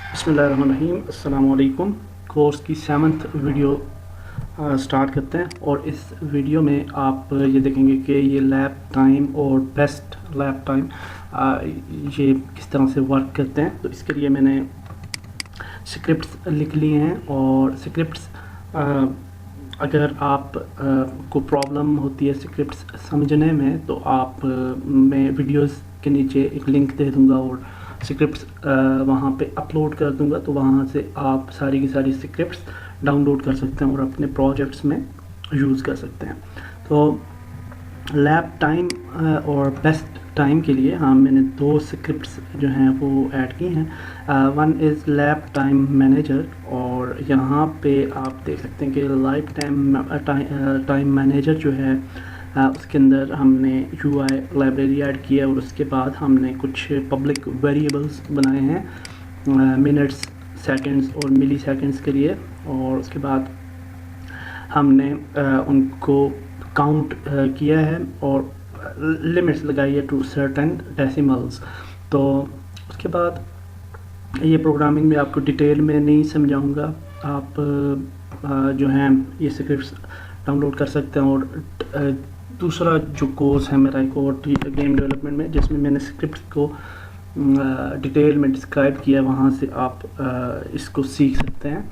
बिस्मिल्लाहिर्रहमानिर्रहीम। अस्सलाम वालेकुम। कोर्स की 7th वीडियो स्टार्ट करते हैं और इस वीडियो में आप ये देखेंगे कि ये लैब टाइम और बेस्ट लैब टाइम ये किस तरह से वर्क करते हैं। तो इसके लिए मैंने स्क्रिप्ट्स लिख लिए हैं और स्क्रिप्ट्स अगर आप को प्रॉब्लम होती है स्क्रिप्ट्स समझने में तो आप मैं वीडियोस के नीचे एक लिंक दे दूंगा और स्क्रिप्ट्स वहाँ पे अपलोड कर दूंगा, तो वहाँ से आप सारी की सारी स्क्रिप्ट्स डाउनलोड कर सकते हैं और अपने प्रोजेक्ट्स में यूज़ कर सकते हैं। तो लैब टाइम और बेस्ट टाइम के लिए मैंने दो स्क्रिप्ट्स जो हैं वो ऐड की हैं। One is lab time manager और यहाँ पे आप देख सकते हैं कि लाइफ टाइम मैनेजर जो है उसके अंदर हमने UI लाइब्रेरी ऐड की है और उसके बाद हमने कुछ पब्लिक वेरिएबल्स बनाए हैं मिनट्स, सेकंड्स और मिली सेकंड्स के लिए, और उसके बाद हमने उनको काउंट किया है और लिमिट्स लगाई है टू सर्टेन डेसिमल्स। तो उसके बाद ये प्रोग्रामिंग में आपको डिटेल में नहीं समझाऊंगा, आप जो हैं ये स्क्रिप्ट्स डाउनलोड कर सकते हैं। और दूसरा जो कोर्स है मेरा एक और गेम डेवलपमेंट में जिसमें मैंने स्क्रिप्ट को डिटेल में डिस्क्राइब किया, वहाँ से आप इसको सीख सकते हैं।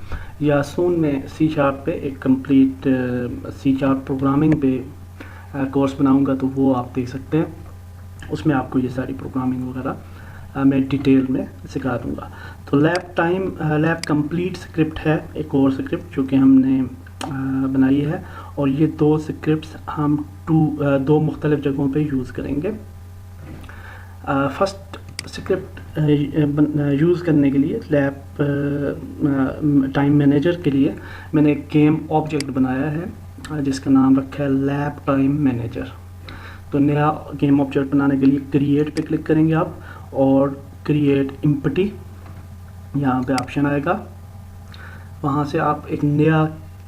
या सून में C# पे एक कंप्लीट C# प्रोग्रामिंग पे कोर्स बनाऊंगा, तो वो आप देख सकते हैं। उसमें आपको ये सारी प्रोग्रामिंग वगैरह मैं डिटेल में सिखा दूंगा। तो लैब कंप्लीट स्क्रिप्ट है एक और स्क्रिप्ट जो कि हमने बनाई है, और ये दो स्क्रिप्ट्स हम दो मुख्तलिफ जगहों पे यूज़ करेंगे। फर्स्ट स्क्रिप्ट यूज़ करने के लिए लैब टाइम मैनेजर के लिए मैंने एक गेम ऑब्जेक्ट बनाया है जिसका नाम रखा है लैब टाइम मैनेजर। तो नया गेम ऑब्जेक्ट बनाने के लिए क्रिएट पे क्लिक करेंगे आप और क्रिएट एम्प्टी यहाँ पे ऑप्शन आएगा, वहाँ से आप एक नया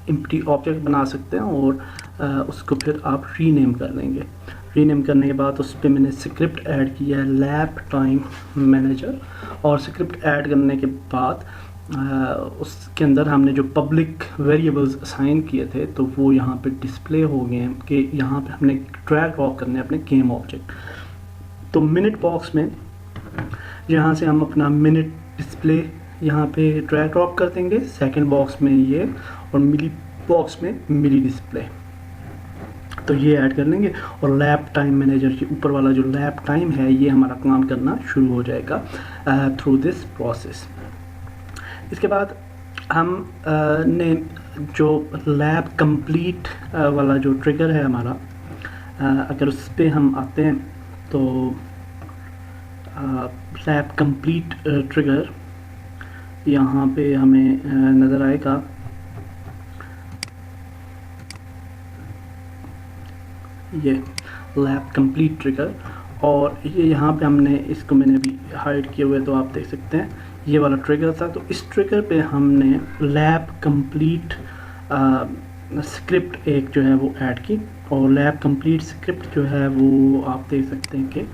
एम्प्टी ऑब्जेक्ट बना सकते हैं और उसको फिर आप रीनेम कर देंगे। रीनेम करने के बाद उस पर मैंने स्क्रिप्ट ऐड किया है लैब टाइम मैनेजर, और स्क्रिप्ट ऐड करने के बाद उसके अंदर हमने जो पब्लिक वेरिएबल्स असाइन किए थे तो वो यहाँ पे डिस्प्ले हो गए हैं कि यहाँ पे हमने ड्रैग ड्रॉप करने अपने गेम ऑब्जेक्ट। तो मिनट बॉक्स में यहाँ से हम अपना मिनट डिस्प्ले यहाँ पे ड्रैग ड्रॉप कर देंगे, सेकंड बॉक्स में ये और मिली बॉक्स में मिली डिस्प्ले, तो ये ऐड कर लेंगे। और लैब टाइम मैनेजर के ऊपर वाला जो लैब टाइम है ये हमारा काम करना शुरू हो जाएगा थ्रू दिस प्रोसेस। इसके बाद हम ने जो लैब कंप्लीट वाला जो ट्रिगर है हमारा, अगर उस पर हम आते हैं तो लैब कंप्लीट ट्रिगर यहाँ पे हमें नज़र आएगा। ये लैब कंप्लीट ट्रिगर, और ये यहाँ पे हमने इसको मैंने अभी हाइड किए हुए तो आप देख सकते हैं ये वाला ट्रिगर था। तो इस ट्रिगर पे हमने लैब कंप्लीट स्क्रिप्ट एक जो है वो ऐड की, और लैब कंप्लीट स्क्रिप्ट जो है वो आप देख सकते हैं कि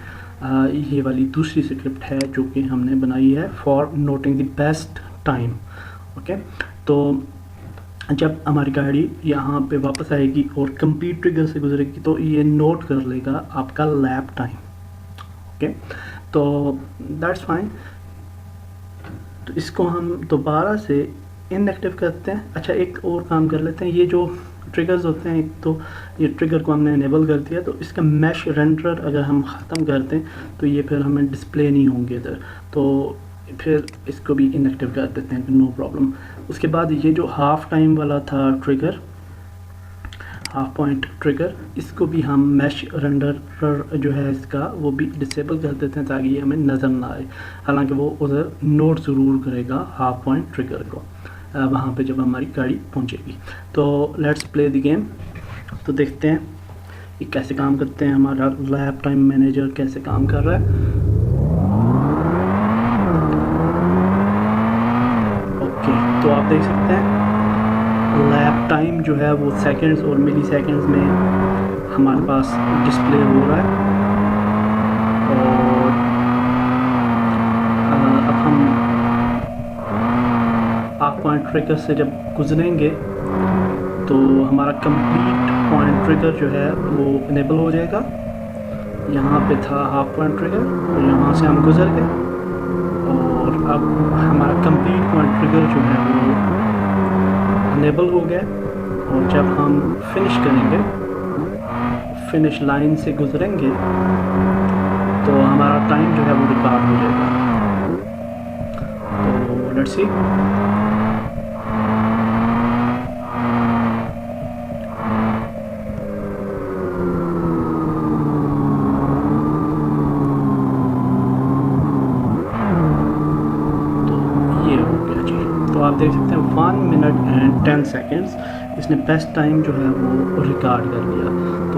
ये वाली दूसरी स्क्रिप्ट है जो कि हमने बनाई है for noting the best time. Okay, तो जब हमारी गाड़ी यहाँ पे वापस आएगी और कंप्लीट ट्रिगर से गुजरेगी तो ये नोट कर लेगा आपका लैब टाइम। ओके, तो दैट्स फाइन। तो इसको हम दोबारा से इनएक्टिव करते हैं। अच्छा, एक और काम कर लेते हैं, ये जो ट्रिगर्स होते हैं, एक तो ये ट्रिगर को हमने इनेबल कर दिया, तो इसका मैश रेंडर अगर हम ख़त्म कर दें तो ये फिर हमें डिस्प्ले नहीं होंगे इधर, तो फिर इसको भी इनएक्टिव कर देते हैं, नो प्रॉब्लम। उसके बाद ये जो हाफ टाइम वाला था ट्रिगर, हाफ पॉइंट ट्रिगर, इसको भी हम मैश रेंडर जो है इसका वो भी डिसेबल कर देते हैं ताकि ये हमें नज़र ना आए। हालांकि वो उधर नोट ज़रूर करेगा हाफ पॉइंट ट्रिगर को वहाँ पे जब हमारी गाड़ी पहुँचेगी। तो लेट्स प्ले द गेम। तो देखते हैं ये कैसे काम करते हैं, हमारा लैब टाइम मैनेजर कैसे काम कर रहा है। तो आप देख सकते हैं लैब टाइम जो है वो सेकंड्स और मिली सेकंड्स में हमारे पास डिस्प्ले हो रहा है। और अब हम पॉइंट ट्रिगर से जब गुजरेंगे तो हमारा कंप्लीट पॉइंट ट्रिगर जो है वो इनेबल हो जाएगा। यहाँ पे था हाफ पॉइंट ट्रिगर और यहाँ से हम गुजर गए और अब हमारा कंप्लीट पॉइंट ट्रिगर जो है वो इनेबल हो गया। और जब हम फिनिश करेंगे, फिनिश लाइन से गुजरेंगे, तो हमारा टाइम जो है वो रिकॉर्ड हो जाएगा। तो लेट्स सी। तो आप देख सकते हैं 1 मिनट एंड 10 सेकेंड्स इसने बेस्ट टाइम जो है वो रिकॉर्ड कर लिया। तो